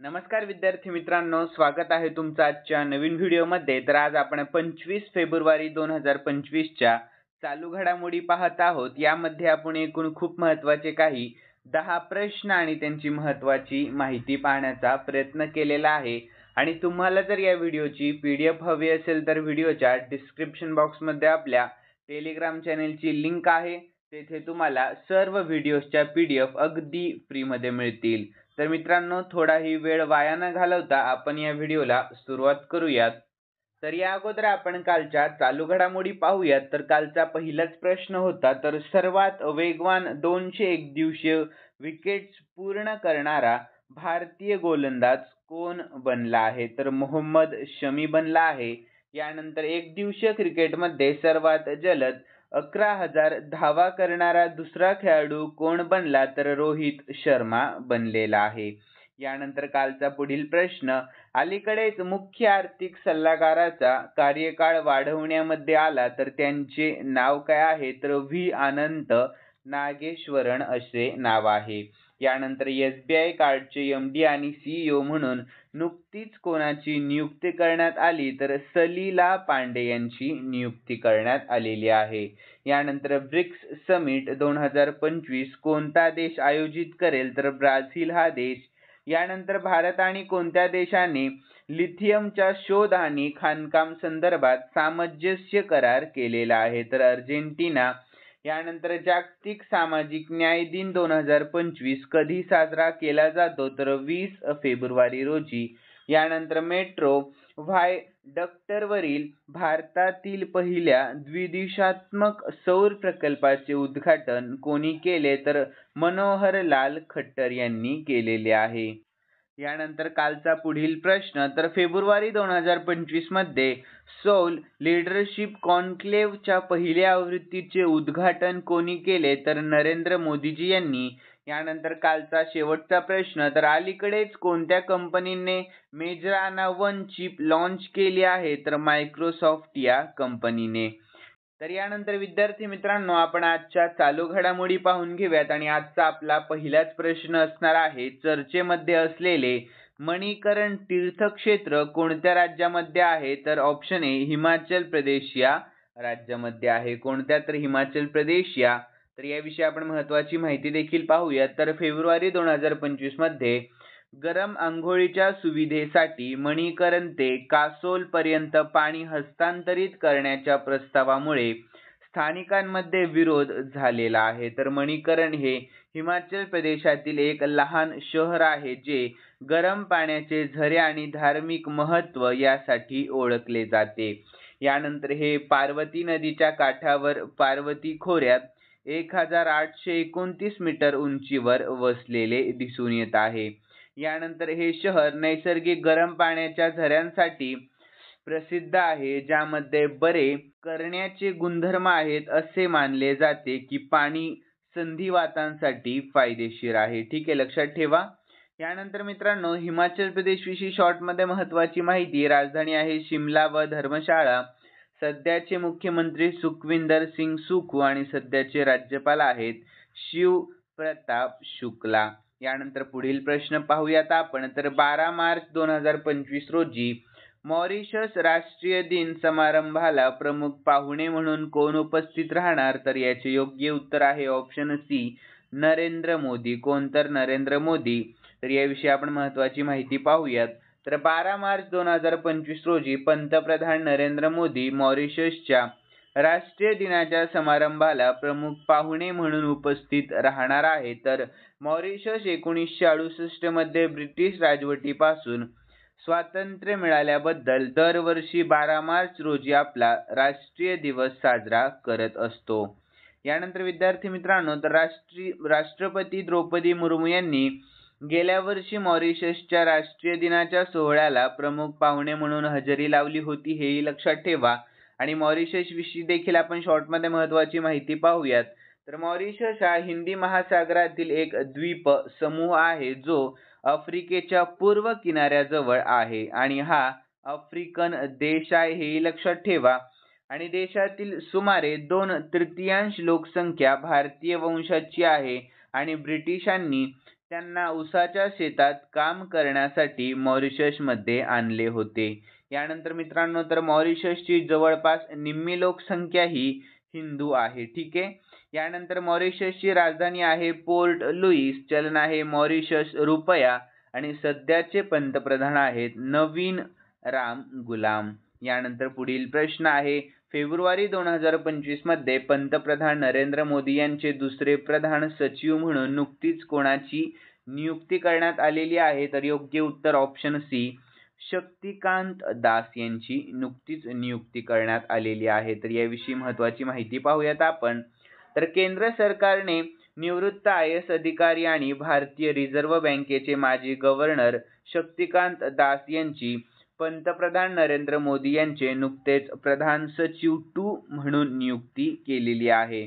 नमस्कार विद्यार्थी मित्रांनो, स्वागत आहे तुमचं आजच्या नवीन व्हिडिओमध्ये। तर आज आपण 25 फेब्रुवारी 2025 च्या चालू घडामोडी पाहत आहोत। यामध्ये आपण एकूण खूप महत्त्वाचे काही 10 प्रश्न आणि त्यांची महत्त्वाची माहिती पाहण्याचा प्रयत्न केलेला आहे। आणि तुम्हाला जर या व्हिडिओची PDF हवी असेल तर व्हिडिओच्या डिस्क्रिप्शन बॉक्समध्ये आपल्या टेलिग्राम चॅनेलची लिंक आहे। तेथे तुम्हाला सर्व व्हिडिओच्या PDF अगदी फ्रीमध्ये मिळतील। तर मित्रांनो, थोडाही वेळ वाया न घालवता आपण या व्हिडिओला सुरुवात करूयात। तर या अगोदर आपण कालच्या चालू घडामोडी पाहूयात। तर कालचा पहिलाच प्रश्न होता, तर सर्वात वेगवान 200 एकदिवसीय विकेट्स पूर्ण करणारा भारतीय गोलंदाज कोण बनला आहे? तर मोहम्मद शमी बनला आहे। यानंतर एकदिवसीय क्रिकेटमध्ये सर्वात जलद 11,000 धावा करणारा दुसरा खेळाडू कोण बनला? तर रोहित शर्मा बनलेला आहे। यानंतर कालचा पुढील प्रश्न, अलीकडेच मुख्य आर्थिक सल्लागाराचा कार्यकाळ वाढवण्यामध्ये आला, तर त्यांचे नाव काय आहे? तर व्ही अनंत नागेश्वरन असे नाव आहे। यानंतर SBI कार्डचे MD आणि CEO म्हणून नुकतीच कोणाची नियुक्ती करण्यात आली? तर सलीला पांडे यांची नियुक्ती करण्यात आलेली आहे। यानंतर ब्रिक्स समिट 2025 कोणता देश आयोजित करेल? तर ब्राझील हा देश। यानंतर भारत आणि कोणत्या देशाने लिथियमच्या शोध आणि खाणकाम संदर्भात सामंजस्य करार केलेला आहे? तर अर्जेंटिना। यानंतर जागतिक सामाजिक न्याय दिन 2025 कधी साजरा केला जातो? तर 20 फेब्रुवारी रोजी। यानंतर मेट्रो व्हायडक्टवरील भारतातील पहिल्या द्विदिशात्मक सौर प्रकल्पाचे उद्घाटन कोणी केले? तर मनोहरलाल खट्टर यांनी केलेले आहे। यानंतर कालचा पुढील प्रश्न, तर फेब्रुवारी 2025 मध्ये सौल लीडरशिप कॉन्क्लेव्हच्या पहिल्या आवृत्तीचे उद्घाटन कोणी केले? तर नरेंद्र मोदीजी यांनी। यानंतर कालचा शेवटचा प्रश्न, तर अलीकडेच कोणत्या कंपनीने मेजराना 1 चिप लॉन्च केली आहे? तर मायक्रोसॉफ्ट या कंपनीने। तर यानंतर विद्यार्थी मित्रांनो, आपण आजच्या चालू घडामोडी पाहून घेऊयात। आणि आजचा आपला पहिलाच प्रश्न असणार आहे, चर्चेमध्ये असलेले मणिकरण तीर्थक्षेत्र कोणत्या राज्यामध्ये आहे? तर ऑप्शन ए हिमाचल प्रदेश या राज्यामध्ये आहे। कोणत्या? तर हिमाचल प्रदेश या। तर याविषयी आपण महत्त्वाची माहिती देखील पाहूयात। तर फेब्रुवारी 2025 मध्ये गरम आंघोळीच्या सुविधेसाठी मणिकरण ते कासोल पर्यंत पाणी हस्तांतरित करण्याच्या प्रस्तावामुळे स्थानिकांमध्ये विरोध झालेला आहे। तर मणिकरण हे हिमाचल प्रदेशातील एक लहान शहर आहे, जे गरम पाण्याचे झरे आणि धार्मिक महत्त्व यासाठी ओळखले जाते। यानंतर हे पार्वती नदीच्या काठावर पार्वती खोऱ्यात 1829 मीटर उंचीवर वसलेले दिसून येत आहे। यानंतर हे शहर नैसर्गिक गरम पाण्याच्या झऱ्यांसाठी प्रसिद्ध आहे, ज्यामध्ये बरे करण्याचे गुणधर्म आहेत। असे मानले जाते की पाणी संधिवातांसाठी फायदेशीर आहे। ठीक आहे, लक्षात ठेवा। यानंतर मित्रांनो, हिमाचल प्रदेश विषयी शॉर्ट मध्ये महत्त्वाची माहिती, राजधानी आहे शिमला व धर्मशाळा। सध्याचे मुख्यमंत्री सुखविंदर सिंग सुखू आणि सध्याचे राज्यपाल आहेत शिव प्रताप शुक्ला। यानंतर पुढील प्रश्न पाहूयात आपण। तर 12 मार्च 2025 रोजी मॉरिशस राष्ट्रीय दिन समारंभाला प्रमुख पाहुणे म्हणून कोण उपस्थित राहणार? तर याचे योग्य उत्तर आहे ऑप्शन सी नरेंद्र मोदी। कोण? तर नरेंद्र मोदी। तर याविषयी आपण महत्त्वाची माहिती पाहूयात। तर 12 मार्च 2025 रोजी पंतप्रधान नरेंद्र मोदी मॉरिशसच्या राष्ट्रीय दिनाच्या समारंभाला प्रमुख पाहुणे म्हणून उपस्थित राहणार आहे। तर मॉरिशस 1968 मध्ये ब्रिटिश राजवटीपासून स्वातंत्र्य मिळाल्याबद्दल दरवर्षी 12 मार्च रोजी आपला राष्ट्रीय दिवस साजरा करत असतो। यानंतर विद्यार्थी मित्रांनो, तर राष्ट्रपती द्रौपदी मुर्मू यांनी गेल्या वर्षी मॉरिशसच्या राष्ट्रीय दिनाच्या सोहळ्याला प्रमुख पाहुणे म्हणून हजेरी लावली होती, हेही लक्षात ठेवा। आणि मॉरिशस विषयी देखील आपण शॉर्टमध्ये महत्त्वाची माहिती पाहूयात। तर मॉरिशस हा हिंदी महासागरातील एक द्वीप समूह आहे, जो आफ्रिकेच्या पूर्व किनाऱ्याजवळ आहे आणि हा आफ्रिकन देश आहे, हेही लक्षात ठेवा। आणि देशातील सुमारे 2/3 लोकसंख्या भारतीय वंशाची आहे आणि ब्रिटिशांनी त्यांना ऊसाच्या शेतात काम करण्यासाठी मॉरिशसमध्ये आणले होते. यानंतर मित्रांनो तर मॉरिशसची जवळपास निम्मी लोकसंख्या ही हिंदू आहे. ठीक आहे. यानंतर मॉरिशसची राजधानी आहे पोर्ट लुईस, चलन आहे मॉरिशस रुपया आणि सध्याचे पंतप्रधान आहेत नवीन राम गुलाम. यानंतर पुढील प्रश्न आहे, फेब्रुवारी 2025 मध्ये पंतप्रधान नरेंद्र मोदी यांचे दुसरे प्रधान सचिव म्हणून नुकतीच कोणाची नियुक्ती करण्यात आलेली आहे? तर योग्य उत्तर ऑप्शन सी, शक्तिकांत दास यांची नुकतीच नियुक्ती करण्यात आलेली आहे. तर याविषयी महत्त्वाची माहिती पाहूयात आपण. तर केंद्र सरकारने निवृत्त IAS अधिकारी आणि भारतीय रिझर्व्ह बँकेचे माजी गव्हर्नर शक्तिकांत दास यांची पंतप्रधान नरेंद्र मोदी यांचे नुकतेच प्रधान सचिव 2 म्हणून नियुक्ती केलेली आहे.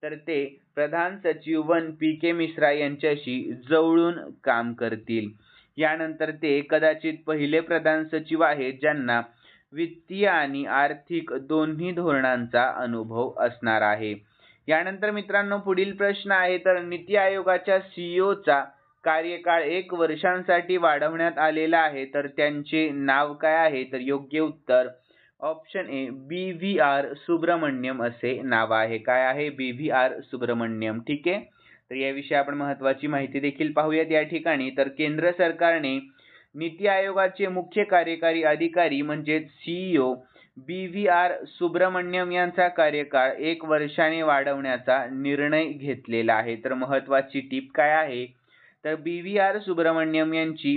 तर ते प्रधान सचिव 1 PK मिश्रा यांच्याशी जवळून काम करतील. यानंतर ते कदाचित पहिले प्रधान सचिव आहेत ज्यांना वित्तीय आणि आर्थिक दोन्ही धोरणांचा अनुभव असणार आहे. यानंतर मित्रांनो पुढील प्रश्न आहे, तर नीती आयोगाच्या CEOचा कार्यकाळ 1 वर्षांसाठी वाढवण्यात आलेला आहे. तर त्यांचे नाव काय आहे? तर योग्य उत्तर ऑप्शन ए, BVR सुब्रमण्यम असे नाव आहे. काय आहे? BVR सुब्रमण्यम. ठीक आहे. तर याविषयी आपण महत्त्वाची माहिती देखील पाहूयात या ठिकाणी. तर केंद्र सरकारने नीती आयोगाचे मुख्य कार्यकारी अधिकारी म्हणजे CEO BVR सुब्रमण्यम यांचा कार्यकाळ 1 वर्षाने वाढवण्याचा निर्णय घेतलेला आहे. तर महत्त्वाची टिप काय आहे? तर BVR सुब्रमण्यम यांची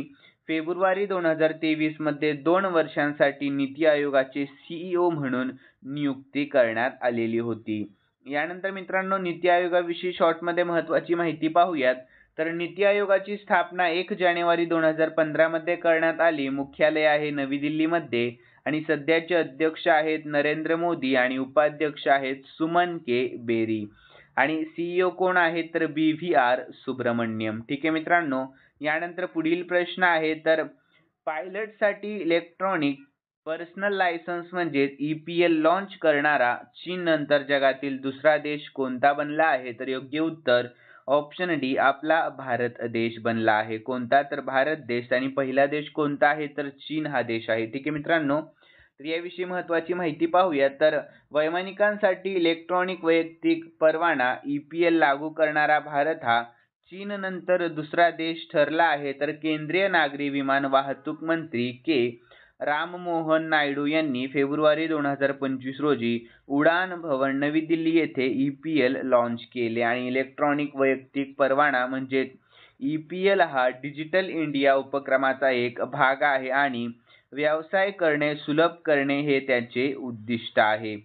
फेब्रुवारी 2023 मध्ये 2 वर्षांसाठी नीती आयोगाचे CEO म्हणून नियुक्ती करण्यात आलेली होती. यानंतर मित्रांनो नीती आयोगाविषयी शॉर्टमध्ये महत्त्वाची माहिती पाहूयात. तर नीती आयोगाची स्थापना 1 जानेवारी 2015 मध्ये करण्यात आली. मुख्यालय आहे नवी दिल्लीमध्ये आणि सध्याचे अध्यक्ष आहेत नरेंद्र मोदी आणि उपाध्यक्ष आहेत सुमन के बेरी आणि CEO कोण आहेत? तर BVR सुब्रमण्यम. ठीक आहे मित्रांनो. यानंतर पुढील प्रश्न आहे, तर पायलटसाठी इलेक्ट्रॉनिक पर्सनल लायसन्स म्हणजे EPL लॉन्च करणारा चीन नंतर जगातील दुसरा देश कोणता बनला आहे? तर योग्य उत्तर ऑप्शन डी, आपला भारत देश बनला आहे. कोणता? तर भारत देश. आणि पहिला देश कोणता आहे? तर चीन हा देश आहे. ठीक आहे मित्रांनो. तर याविषयी महत्त्वाची माहिती पाहूया. तर वैमानिकांसाठी इलेक्ट्रॉनिक वैयक्तिक परवाना EPL लागू करणारा भारत हा चीन नंतर दुसरा देश ठरला आहे. तर केंद्रीय नागरी विमान वाहतूक मंत्री के राममोहन नायडू यांनी फेब्रुवारी 2025 रोजी उडान भवन नवी दिल्ली येथे EPL लॉन्च केले आणि इलेक्ट्रॉनिक वैयक्तिक परवाना म्हणजे EPL हा डिजिटल इंडिया उपक्रमाचा एक भाग आहे आणि व्यवसाय करणे सुलभ करणे हे त्याचे उद्दिष्ट आहे.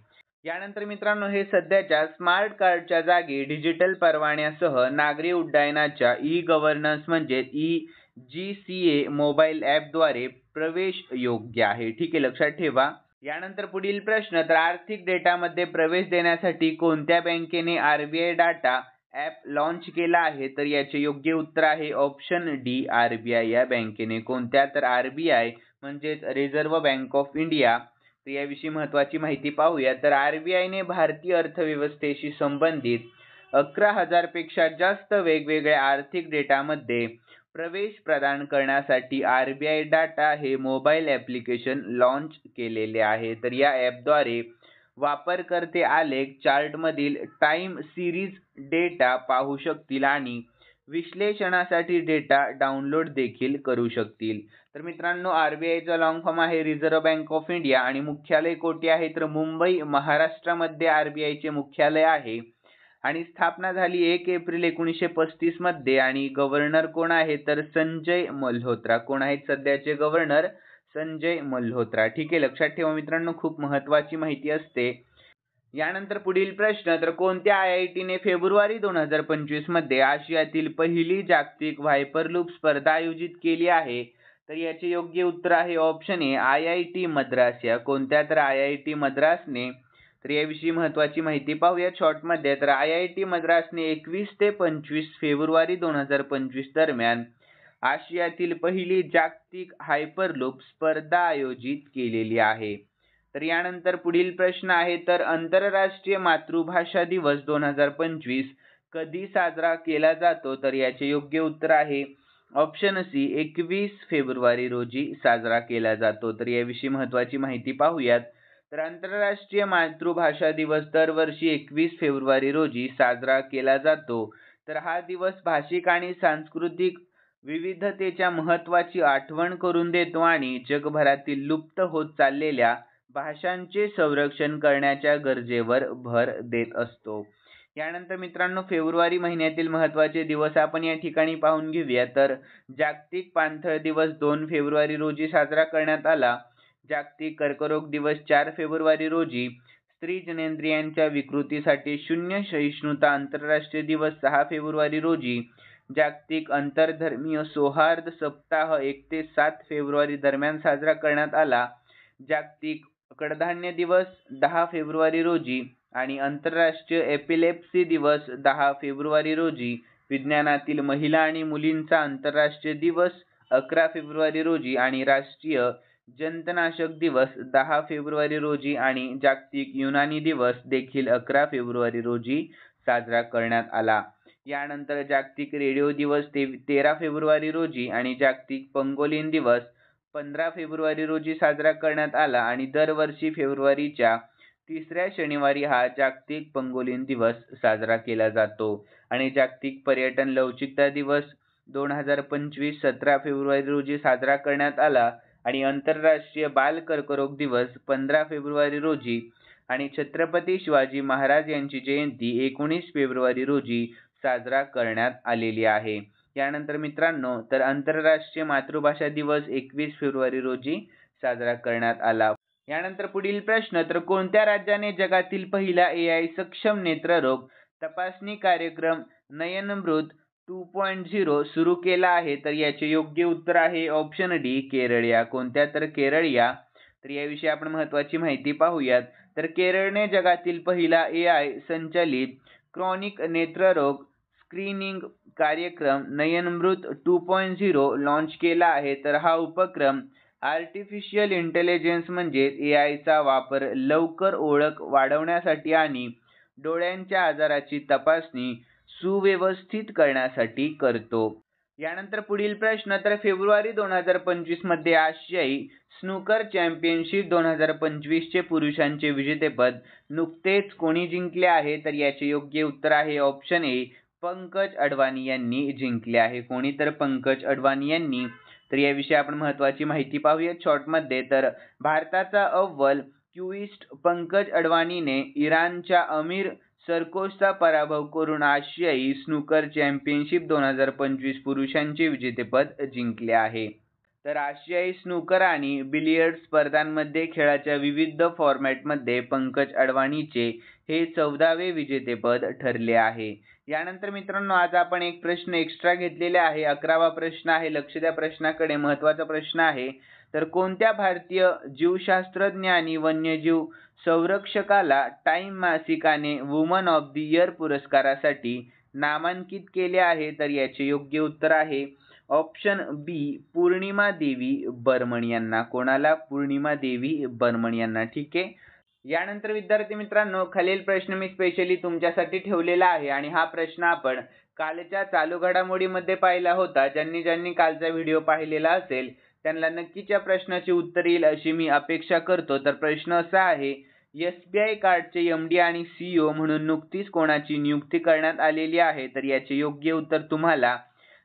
यानंतर मित्रांनो हे सध्याच्या स्मार्ट कार्डच्या जागी डिजिटल परवान्यासह नागरी उड्डाणाच्या गव्हर्नन्स म्हणजे GCA मोबाईल ॲपद्वारे प्रवेश योग्य आहे. ठीक आहे, लक्षात ठेवा. यानंतर पुढील प्रश्न, तर आर्थिक डेटामध्ये प्रवेश देण्यासाठी कोणत्या बँकेने RBI डाटा ॲप लॉन्च केला आहे? तर याचे योग्य उत्तर आहे ऑप्शन डी, RBI या बँकेने. कोणत्या? तर RBI म्हणजेच रिझर्व्ह बँक ऑफ इंडिया. तर याविषयी महत्त्वाची माहिती पाहूया. तर RBIने भारतीय अर्थव्यवस्थेशी संबंधित 11,000 पेक्षा जास्त वेगवेगळ्या आर्थिक डेटामध्ये प्रवेश प्रदान करण्यासाठी RBI डाटा हे मोबाईल ॲप्लिकेशन लॉन्च केलेले आहे. तर या ॲपद्वारे वापरकर्ते आलेख चार्टमधील टाइम सिरीज डेटा पाहू शकतील आणि विश्लेषणासाठी डेटा डाउनलोड देखील करू शकतील. तर मित्रांनो RBIचा लॉंग फॉर्म आहे रिझर्व्ह बँक ऑफ इंडिया आणि मुख्यालय कोठे आहे? तर मुंबई महाराष्ट्रामध्ये RBIचे मुख्यालय आहे आणि स्थापना झाली 1 एप्रिल 1935 मध्ये आणि गव्हर्नर कोण आहे? तर संजय मल्होत्रा. कोण आहेत सध्याचे गव्हर्नर? संजय मल्होत्रा. ठीक आहे, लक्षात ठेवा मित्रांनो, खूप महत्त्वाची माहिती असते. यानंतर पुढील प्रश्न, तर कोणत्या IITने फेब्रुवारी 2025 मध्ये आशियातील पहिली जागतिक व्हायपरलूप स्पर्धा आयोजित केली आहे? तर याचे योग्य उत्तर आहे ऑप्शन ए, IIT मद्रास या. कोणत्या? तर IIT मद्रासने. तर याविषयी महत्त्वाची माहिती पाहूया शॉर्टमध्ये. तर IIT मद्रासने 21 ते 25 फेब्रुवारी 2025 दरम्यान आशियातील पहिली जागतिक हायपरलूप स्पर्धा आयोजित केलेली आहे. तर यानंतर पुढील प्रश्न आहे, तर आंतरराष्ट्रीय मातृभाषा दिवस 2025 कधी साजरा केला जातो? तर याचे योग्य उत्तर आहे ऑप्शन सी 21 फेब्रुवारी रोजी साजरा केला जातो. तर याविषयी महत्त्वाची माहिती पाहूयात. तर आंतरराष्ट्रीय मातृभाषा दिवस दरवर्षी 21 फेब्रुवारी रोजी साजरा केला जातो. तर हा दिवस भाषिक आणि सांस्कृतिक विविधतेच्या महत्त्वाची आठवण करून देतो आणि जगभरातील लुप्त होत चाललेल्या भाषांचे संरक्षण करण्याच्या गरजेवर भर देत असतो. यानंतर मित्रांनो, फेब्रुवारी महिन्यातील महत्त्वाचे दिवस आपण या ठिकाणी पाहून घेऊया. तर जागतिक पाणथळ दिवस 2 फेब्रुवारी रोजी साजरा करण्यात आला. जागतिक कर्करोग दिवस 4 फेब्रुवारी रोजी. स्त्री जनेंद्रियांच्या विकृतीसाठी शून्य सहिष्णुता आंतरराष्ट्रीय दिवस 6 फेब्रुवारी रोजी. जागतिक आंतरधर्मीय सौहार्द सप्ताह 1 ते 7 फेब्रुवारी दरम्यान साजरा करण्यात आला. जागतिक कडधान्य दिवस 10 फेब्रुवारी रोजी आणि आंतरराष्ट्रीय एपिलेप्सी दिवस 10 फेब्रुवारी रोजी. विज्ञानातील महिला आणि मुलींचा आंतरराष्ट्रीय दिवस 11 फेब्रुवारी रोजी आणि राष्ट्रीय जंतनाशक दिवस 10 फेब्रुवारी रोजी आणि जागतिक युनानी दिवस देखील 11 फेब्रुवारी रोजी साजरा करण्यात आला. यानंतर जागतिक रेडिओ दिवस 13 फेब्रुवारी रोजी आणि जागतिक पंगोलिन दिवस 15 फेब्रुवारी रोजी साजरा करण्यात आला आणि दरवर्षी फेब्रुवारीच्या 3ऱ्या शनिवारी हा जागतिक पंगोलिन दिवस साजरा केला जातो. आणि जागतिक पर्यटन लवचिकता दिवस 2025 17 फेब्रुवारी रोजी साजरा करण्यात आला आणि आंतरराष्ट्रीय बाल कर्करोग दिवस 15 फेब्रुवारी रोजी आणि छत्रपती शिवाजी महाराज यांची जयंती 19 फेब्रुवारी रोजी साजरा करण्यात आलेली आहे. यानंतर मित्रांनो, तर आंतरराष्ट्रीय मातृभाषा दिवस 21 फेब्रुवारी रोजी साजरा करण्यात आला. यानंतर पुढील प्रश्न, तर कोणत्या राज्याने जगातील पहिला AI सक्षम नेत्ररोग तपासणी कार्यक्रम नयनमृत 2.0 सुरू केला आहे? तर याचे योग्य उत्तर आहे ऑप्शन डी केरळ. या कोणत्या? तर केरळ या. तर याविषयी आपण महत्त्वाची माहिती पाहूयात. तर केरळने जगातील पहिला AI संचलित क्रॉनिक नेत्ररोग स्क्रीनिंग कार्यक्रम नयनमृत 2.0 लॉन्च केला आहे. तर हा उपक्रम आर्टिफिशियल इंटेलिजन्स म्हणजे AI चा वापर लवकर ओळख वाढवण्यासाठी आणि डोळ्यांच्या आजाराची तपासणी सुव्यवस्थित करण्यासाठी करतो. यानंतर पुढील प्रश्न, तर फेब्रुवारी 2025 मध्ये आशियाई स्नूकर चॅम्पियनशिप 2025 चे पुरुषांचे विजेतेपद नुकतेच कोणी जिंकले आहे? तर याचे योग्य उत्तर आहे ऑप्शन ए पंकज अडवाणी यांनी जिंकले आहे. कोणी? तर पंकज अडवाणी यांनी. तर याविषयी आपण महत्त्वाची माहिती पाहूया शॉर्टमध्ये. तर भारताचा अव्वल क्यूइस्ट पंकज अडवाणीने इराणच्या अमीर सरकोशचा पराभव करून आशियाई स्नूकर चॅम्पियनशिप 2025 पुरुषांचे विजेतेपद जिंकले आहे. तर आशियाई स्नूकर आणि बिलियर्ड स्पर्धांमध्ये खेळाच्या विविध फॉर्मॅटमध्ये पंकज अडवाणीचे हे 14वे विजेतेपद ठरले आहे. यानंतर मित्रांनो, आज आपण एक प्रश्न एक्स्ट्रा घेतलेला आहे. 11वा प्रश्न आहे. लक्ष द्या प्रश्नाकडे, महत्त्वाचा प्रश्न आहे. तर कोणत्या भारतीय जीवशास्त्रज्ञ आणि वन्यजीव संरक्षकाला टाइम मासिकाने वुमन ऑफ द इयर पुरस्कारासाठी नामांकित केले आहे? तर याचे योग्य उत्तर आहे ऑप्शन बी पूर्णिमा देवी बर्मन यांना. कोणाला? पूर्णिमा देवी बर्मन यांना. ठीक आहे. यानंतर विद्यार्थी मित्रांनो, खालील प्रश्न मी स्पेशली तुमच्यासाठी ठेवलेला आहे आणि हा प्रश्न आपण कालच्या चालू घडामोडीमध्ये पाहिला होता. ज्यांनी कालचा व्हिडिओ पाहिलेला असेल त्यांना नक्कीच या प्रश्नाचे उत्तर येईल अशी मी अपेक्षा करतो. तर प्रश्न असा आहे, SBI कार्डचे MD आणि CEO म्हणून नुकतीच कोणाची नियुक्ती करण्यात आलेली आहे? तर याचे योग्य उत्तर तुम्हाला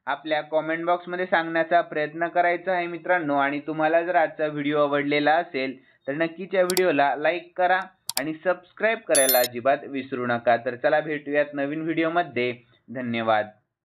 आपल्या कॉमेंट बॉक्समध्ये सांगण्याचा प्रयत्न करायचा आहे मित्रांनो. आणि तुम्हाला जर आजचा व्हिडिओ आवडलेला असेल तर नक्कीच या व्हिडिओला लाईक करा आणि सबस्क्राईब करायला अजिबात विसरू नका. तर चला भेटूयात नवीन व्हिडिओमध्ये. धन्यवाद.